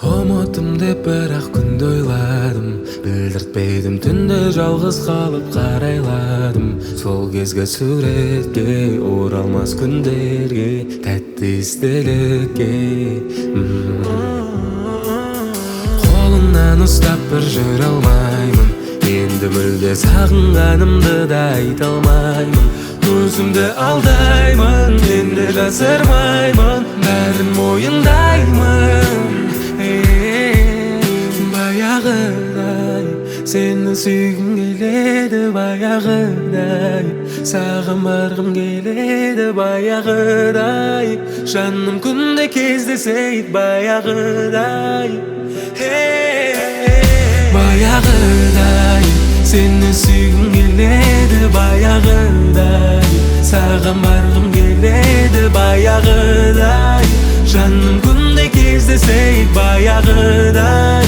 Ұмыттым деп бірақ күнде ойладым, білдіртпедім түнде жалғыз қалып қарайладым. Сол кезгі суретке, оралмас күндерге, тәтті естелікке. Қолыңнан ұстап бір жүре алмаймын, енді мүлде сағынғанымды да айта алмаймын. Өзімді алдаймын, енді жасырмаймын, бәрін мойындаймын. Баяғыдай сені сүйгім келеді, баяғыдай саған барғым келеді, баяғыдай жаным күнде кездесейік, баяғыдай. Баяғыдай сені сүйгім келеді, баяғыдай саған барғым келеді, баяғыдай жаным күнде кездесейік, баяғыдай.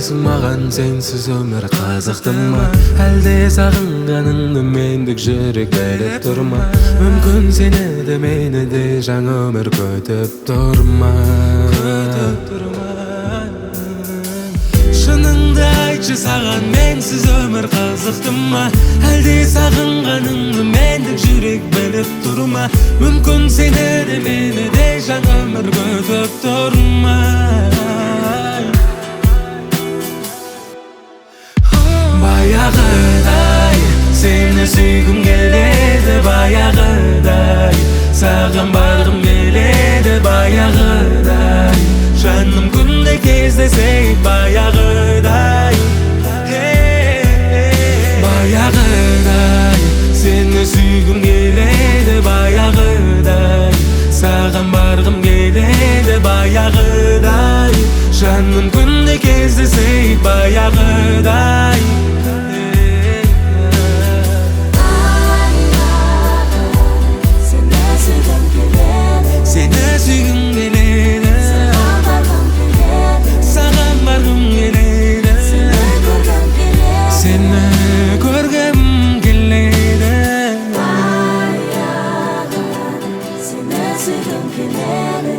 Маған сенсіз өмір қызықты ма, әлде сағынғаныңды мендік жүрек біліп тұр ма? Мүмкін сені де мені де жаңа өмір күтіп тұр ма? Шыныңды айтшы, саған менсіз өмір қызықты ма, әлде сағынғаныңды мендік жүрек біліп тұр ма? Мүмкін сені де мені де жаңа өмір күтіп тұр ма? Баяғыдай сені сүйгім келеді, баяғыдай саған барғым келеді, баяғыдай жаным күнде кездесейік, баяғыдай. Баяғыдай сені сүйгім келеді, баяғыдай саған барғым келеді, баяғыдай жаным күнде кездесейік, баяғыдай.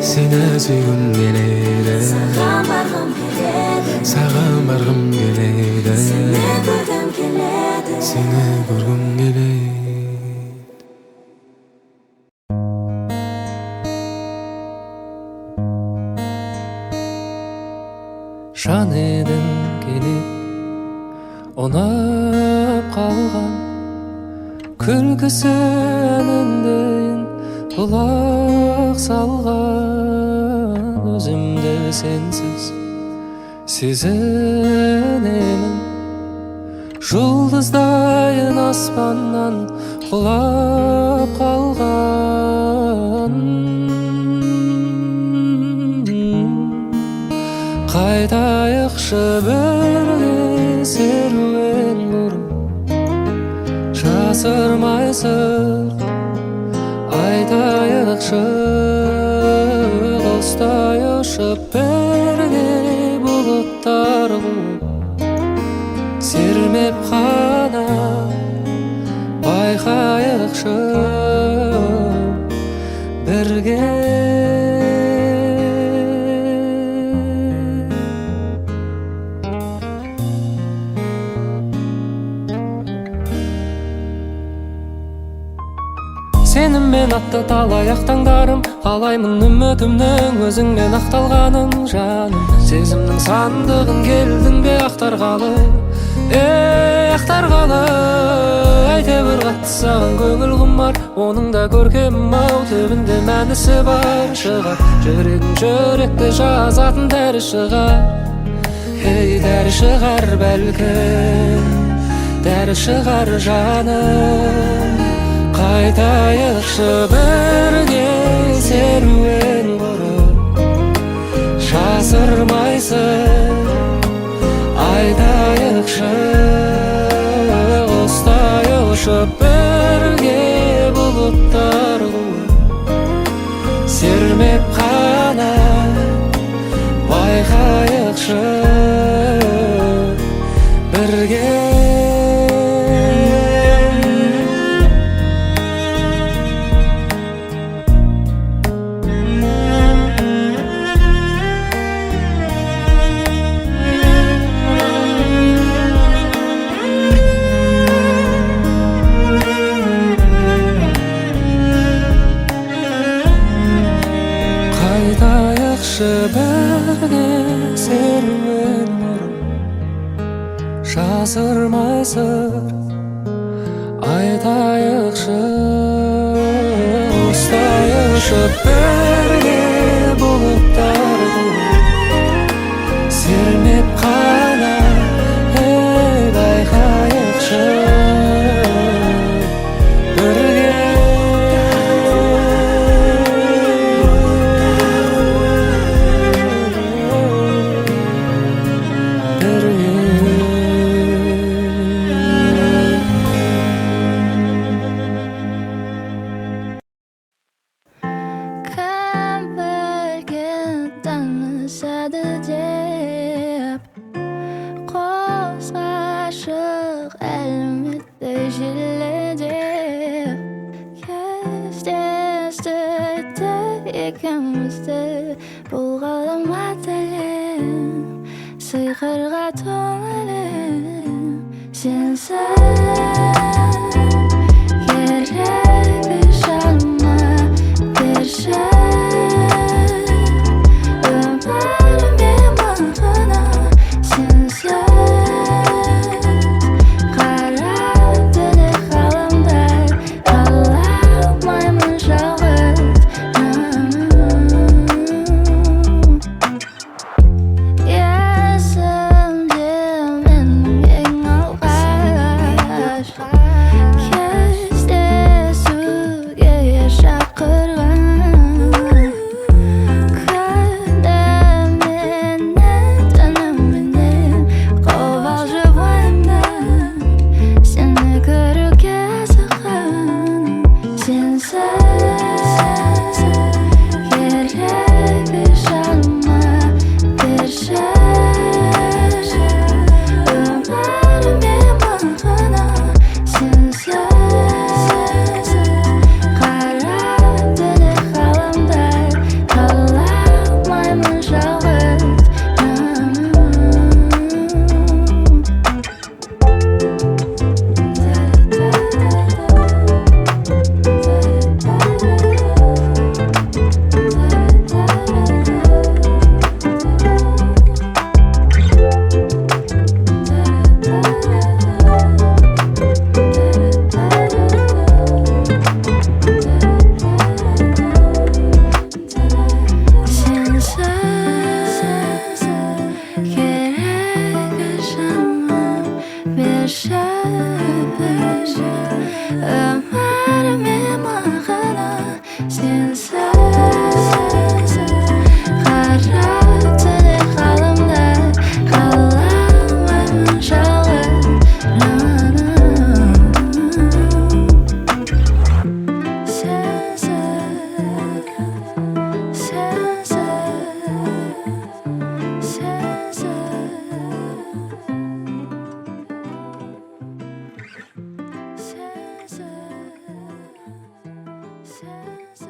Seni süygüm geledi, sağan bargım geledi, sağan bargım geledi, seni görgüm geledi, seni görgüm geledi. Жан едің келіп, ұнап қалған күлкісі әнінден құлақ салған, өзімді сенсіз сезінемін, жұлдыздайын аспаннан құлап қалған. Қайтайықшы бірге серуен бұрын, жасырмай сыр айтайықшы, достай ұшып бірге бұлыттар қуып, сермеп қана байқайықшы бірге. Сеніммен атты талаяқ таңдарым, қалаймын үмітімнің өзіңмен ақталғанын, жаным. Сезімнің сандығын келдің бе ақтарғалы, ақтарғалы. Әйтеуір қатты саған көңіл құмар, оның да көркем-ау, түбінде мәнісі бар шығар. Жүрегің жүректі жазатын дәрі шығар, дәрі шығар бәлкім, дәрі шығар жаным. Қайтайықшы бірге серуен құрып, жасырмайсың айтайықшы, ұстай ұшып бірге бұлыттар қуып, сермеп қана байқайықшы бірге. Қайтайықшы бірге серуен нұрын, жасырмай сыр айтайықшы, ұстайықшы бірге бұлттар сермеп қана байқайықшы бірге. Екеумізді бұл ғаламат әлем, сиқырға толы әлем. Сенсің керек бір жаныма берші, өміріме мағына. Сенсіз қарады де ғаламдай, қаламаймын жалғыз. Sense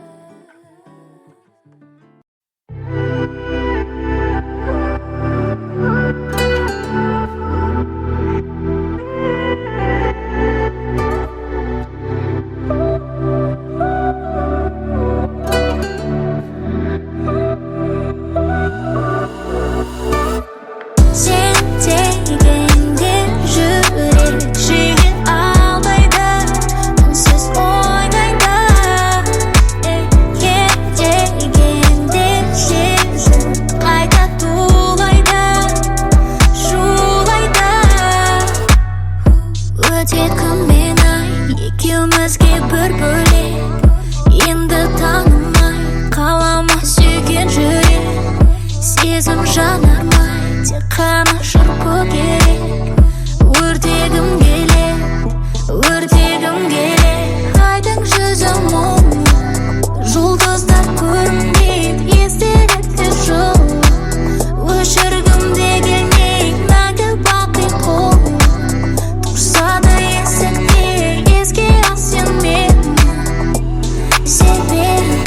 Себебі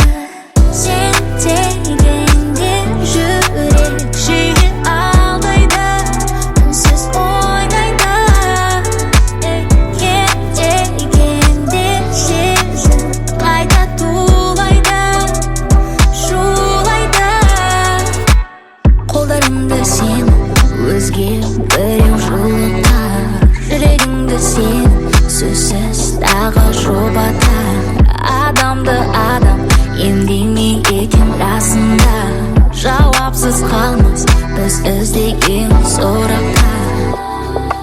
сен дегенде жүрек жиі алдайды, үнсіз ойнайды. Дегенде сезім қайта тулайды, шулайды. Қолдарымды сен өзге біреу жұлқар, жүрегімді сен сөзсіз тағы жұбатар. Адамды адам емдемей екен расында, жауапсыз қалмас біз іздеген сұрақтар.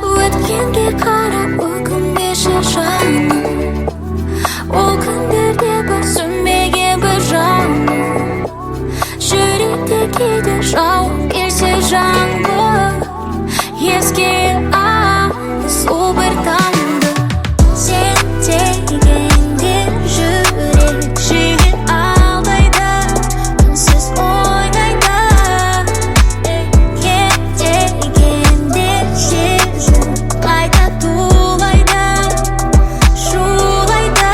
Өткенге қарап өкінбеші жаным, ол күндерде бір сүнбеген бір жаным. Жүректе кейде жауап берсе жаңбыр, еске ал сол бір таңды. Сен дегенде жүрек жиі алдайды, үнсіз ойнайды. Дегенде сезім қайта тулайды, шулайды.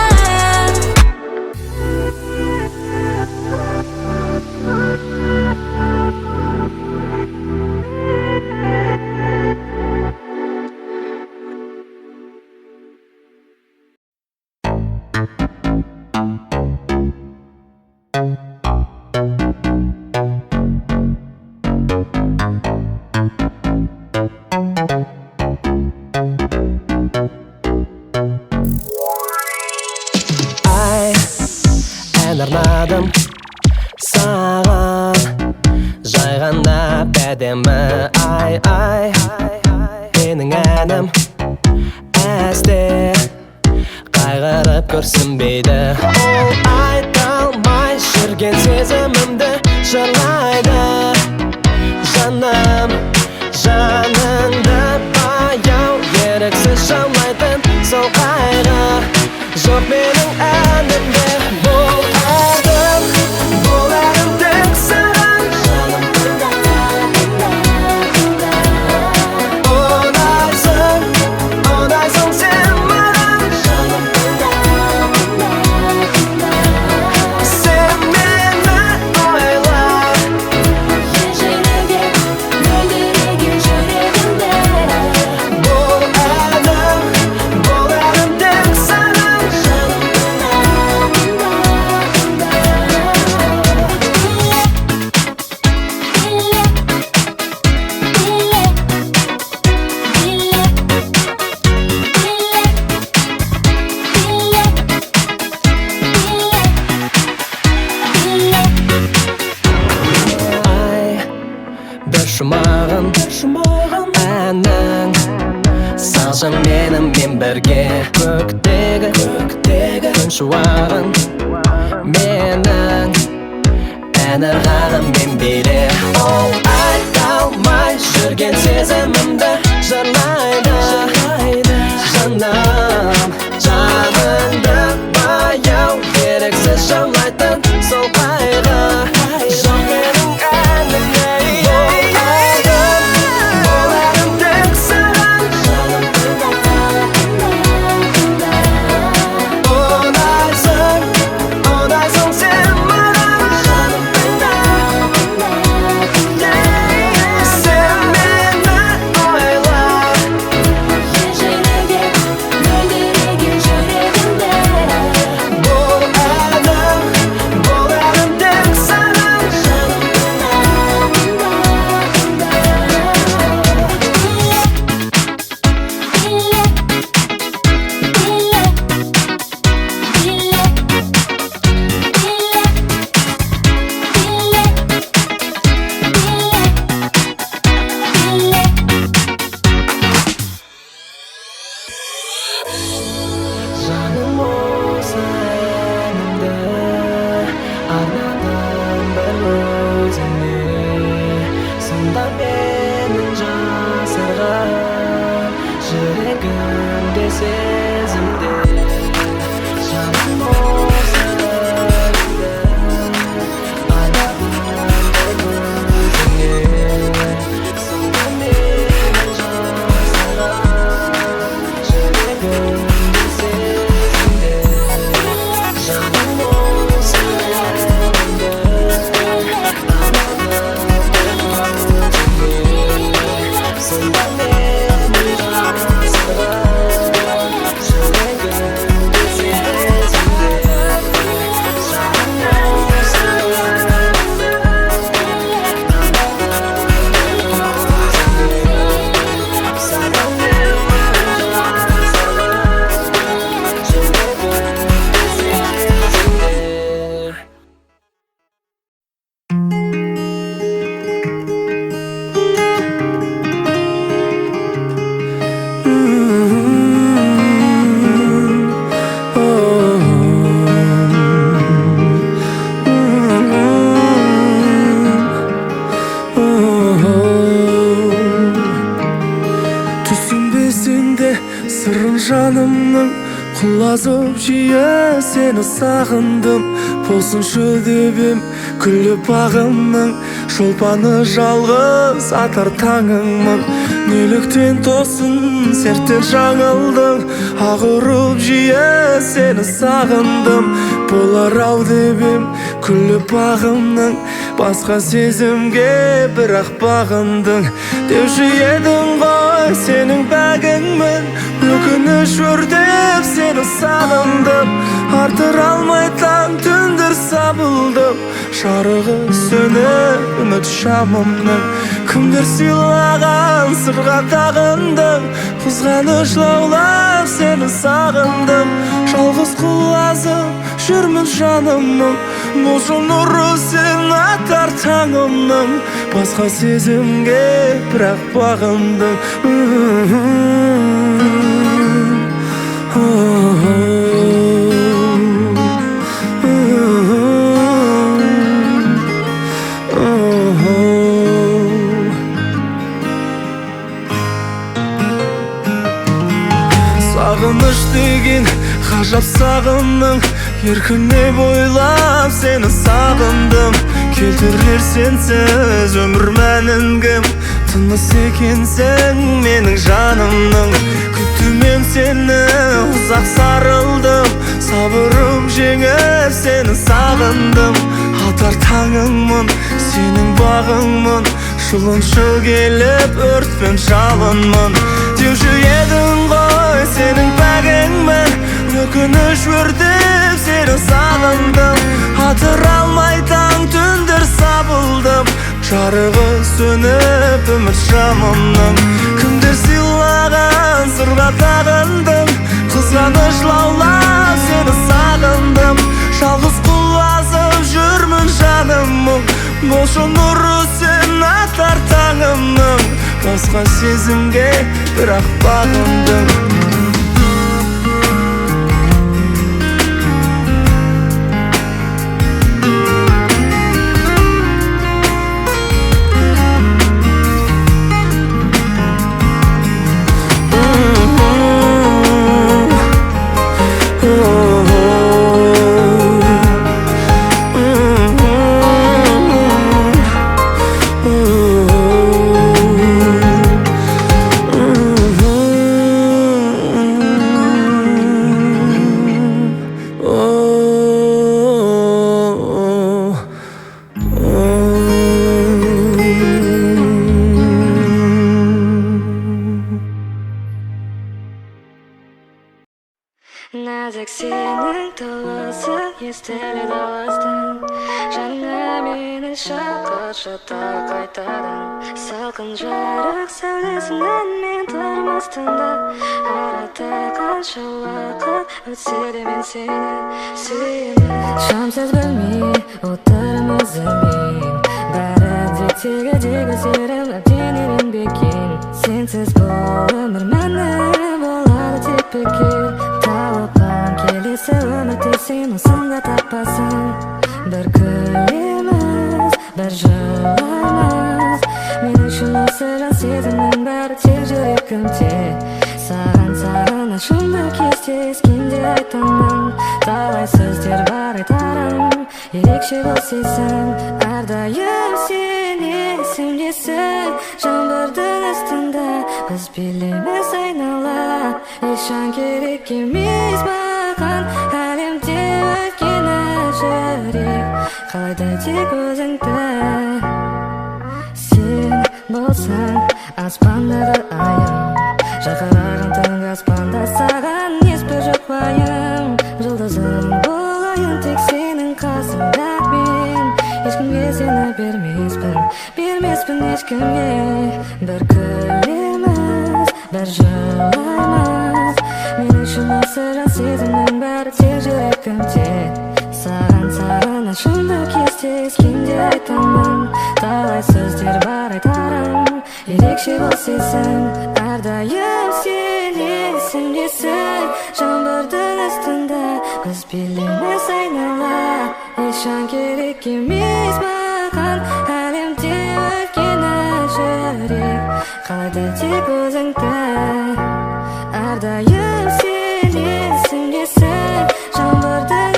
Ән арнадым саған, жай ғана әдемі. Ай, менің әнім әсте қайғырып көрсінбейді. Ол айта алмай жүрген сезімімді жырлайды. Жаным, жаныңды баяу еріксіз жаулайтын сол қайғы жоқ менің әнімде. Бұл әнім тек саған, жаным, ұнайсың сен маған, жаным. Сен мені ойла, ежелерде мөлдіреген жүрегімде. Бұл әнім тек саған, жаным. Бір жұмағын әнің салшы менімен бірге. Көктегі күн шуағын менің ән ырғағыммен биле. Ол айта алмай жүрген сезімімді жырлайды. Жаным, жаныңды баяу еріксіз жаулайтын сол қайғы жоқ менің әнімде. Бұл әнім тек саған, жаным. Ұнайсың сен маған, жаным. Сен мені ойла, seni sağındım. Bolsunçu debim küllü bağımның şolpаны жалғыз атар таңыңмын. Неліктен тосын серттен жаңылдың, ағырып жиі seni sağındım. Болар ау дебім күллі бағымның басқа сезімге бірақ бағындың. Деуші едің ғой сенің бәгіңмін, өкініш өртеп seni сағындым. Артыра алмай таң түндір сабылдым, жарығы сөніп үміт шамымның. Кімдер сыйлаған сырға тағындым, қызғаныш лаулап seni сағындым. Жалғыз құлазып жүрмін жанымның, болшы нұры сен атар таңымның. Басқа сезімге бірақ бағындың. Сағыныш деген ғажап сағымның, еркіне бойлап seni сағындым. Келтірер сенсіз өмір мәнін кім, тыныс екенсің менің жанымның. Күтумен сені ұзақ сарылдым, сабырым жеңіп seni сағындым. Атар таңыңмын, сенің бағыңмын, шылыншы келіп өртпен жалынмын. Деуші едің ғой сенің бәгіңмін, өкініш өртеп seni сағындым. Атыра алмай таң түндір сабылдым, жарығы сөніп үміт шамымның. Кімдер сыйлаған сырға тағындым, қызғаныш лаулап seni сағындым. Жалғыз құлазып жүрмін жанымның, болшы нұры сен атар таңымның. Басқа сезімге бірақ бағындың. Нәзік сенің тылысың естіледі алыстан, жаңа мені шақыршы тағы қайтадан. Салқын жарық сәулесінен мен тұрмастымда, арада қанша уақыт өтсе де мен сені сүйемін. Шамсыз бөлме отырмын өзіммен, бәрі тегі серім әбден ерінбеген. Сенсіз бұл өмір мәні болады тек бекер. Келесі өмірде сен осында таппасын. Бір күлеміз, бір жылаймыз, мен үшін осы жан сезімнің бәрі тек жүрегімде. Саған сағынышымды кесте ескенде айтамын, талай сөздер бар айтарым, ерекше бұл сезім. Әрдайым сен есімдесің, жаңбырдың астында біз билейміз айнала. Ешжан керек емес маған әлемде өткені жүрек, қалайды тек өзіңді. Сен болсаң аспандағы айым, жақырағын түнгі аспанда, саған ешбір жоқ уайым. Жұлдызым болайын тек сенің қасыңда мен, ешкімге сені бермеспін ешкімге. Бір күлеміз, бір жылаймыз, мен үшін осы жан сезімнің бәрі тек жүрегімде. Саған сағынышымды кесте ескенде айтамын, талай сөздер бар айтарым, ерекше бұл сезім. Әрдайым сен есімдесің, жаңбырдың астында біз билейміз айнала. Ешжан керек емес маған әлемде өткені жүрек, қалайды тек өзіңді. Әрдайым сен есімдесің, жаңбырдың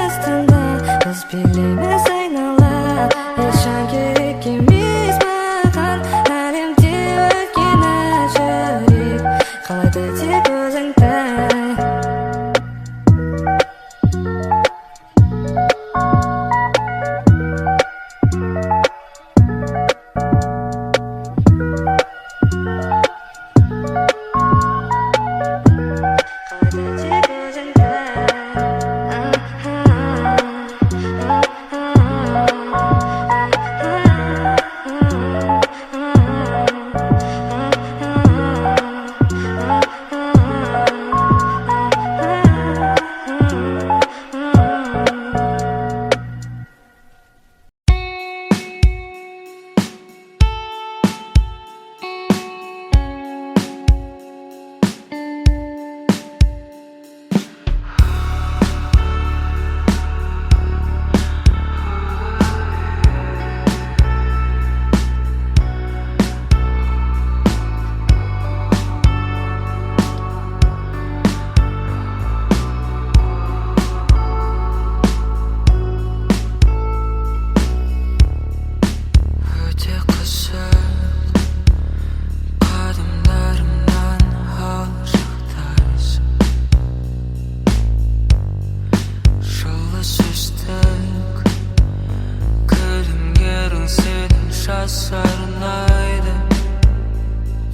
жасарынайды.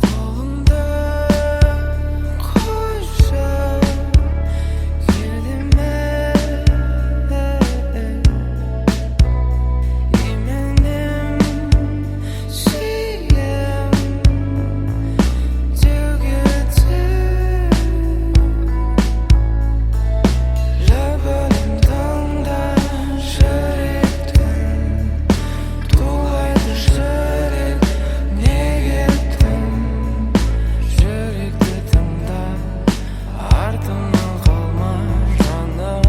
Қолыңды қойса келдеме, еменем сүйем деуге лебедім таңда жүректің тулайды жүрек неге тым жүректі тыңда артыңнан қалма жаным.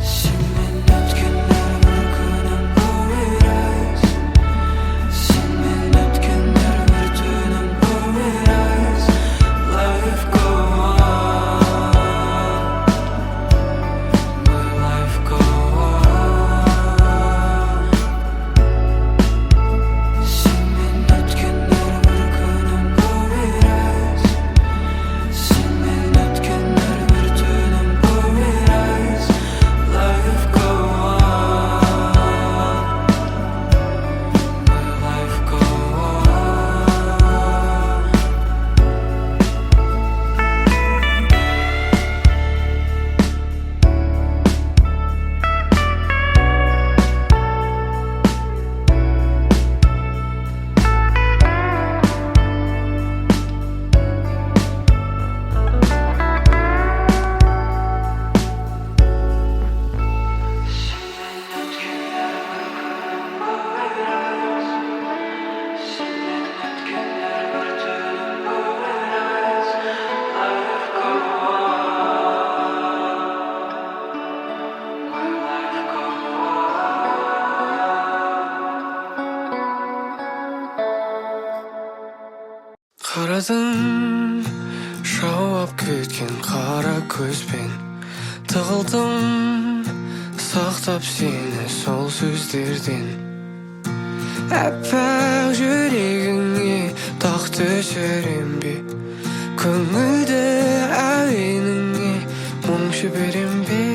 Сенмен өткен әрбір күнім көмірайыз, сенмен өткен әрбір түнім көмірайыз. Life go on, my life go on. Сенмен өткен әрбір күнім көмірайыз, сенмен өткен әрбір түнім көмірайыз. Life go on, my life go on. Қарадым жауап күткен қара көзбен, тығылдым сақтап сені сол сөздерден. Әппақ жүрегіңе тақ төсерем бе, көңілді әуеніңе мұң жіберем бе.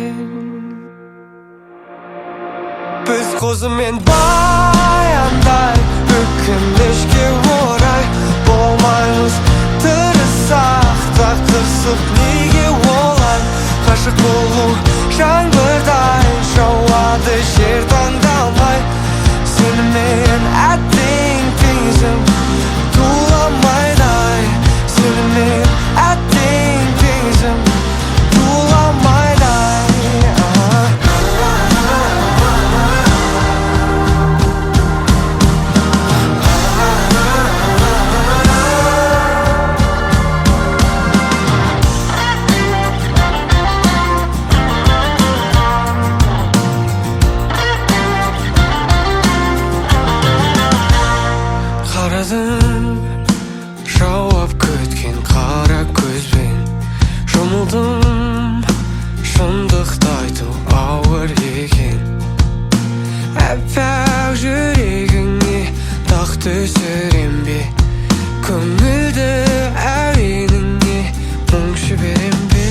Біз қозымен баяндай өкінішке орай болмаймыз, тырыссақ та қырсық неге олай. Ғашық болу жаңбырдай жауады жер таңдалмай, сенімен әттең теңізім туламайдай, сенімен әттең теңізім туламайдай. Қарадым жауап күткен қара көзбен, жұмылдым шындықты айту ауыр екен. Әппақ жүрегіңе тақ төсерем бе, көңілді әуеніңе мұң жіберем бе.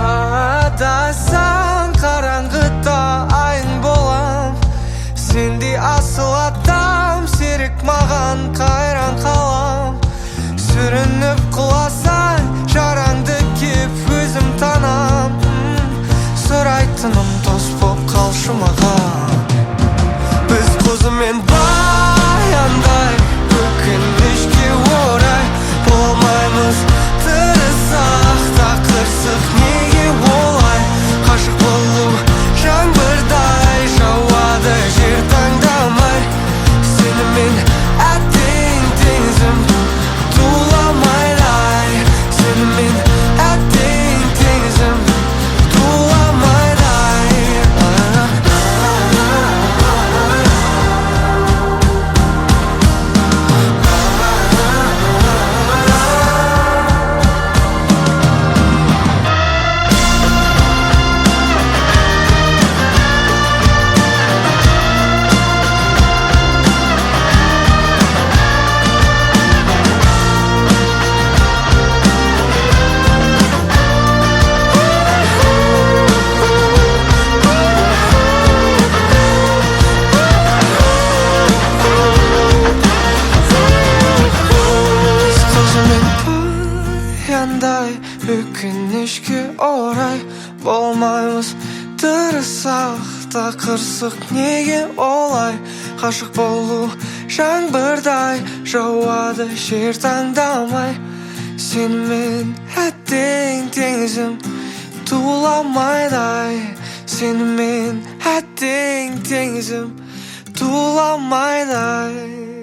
Адасаң қараңғыда айың болам, сендей асыл адам серік маған қайран қалам. Сүрініп құласаң жараңды кеп өзім танам, сұрайтыным дос боп қалшы маған. Біз қозымен баяндай өкінішке орай болмаймыз, тырыссақ та қырсық неге олай. Ғашық болу жаңбырдай жауады жер таңдамай, сенімен әттең теңізім туламайдай, сенімен әттең теңізім туламайдай. қандай өкінішке орай болмаймыз тырысақ та қырсық неге олай ғашық болу жаңбырдай жауады жер таңдамай сенімен әттең теңізім туламайдай сенімен әттең теңізім туламайдай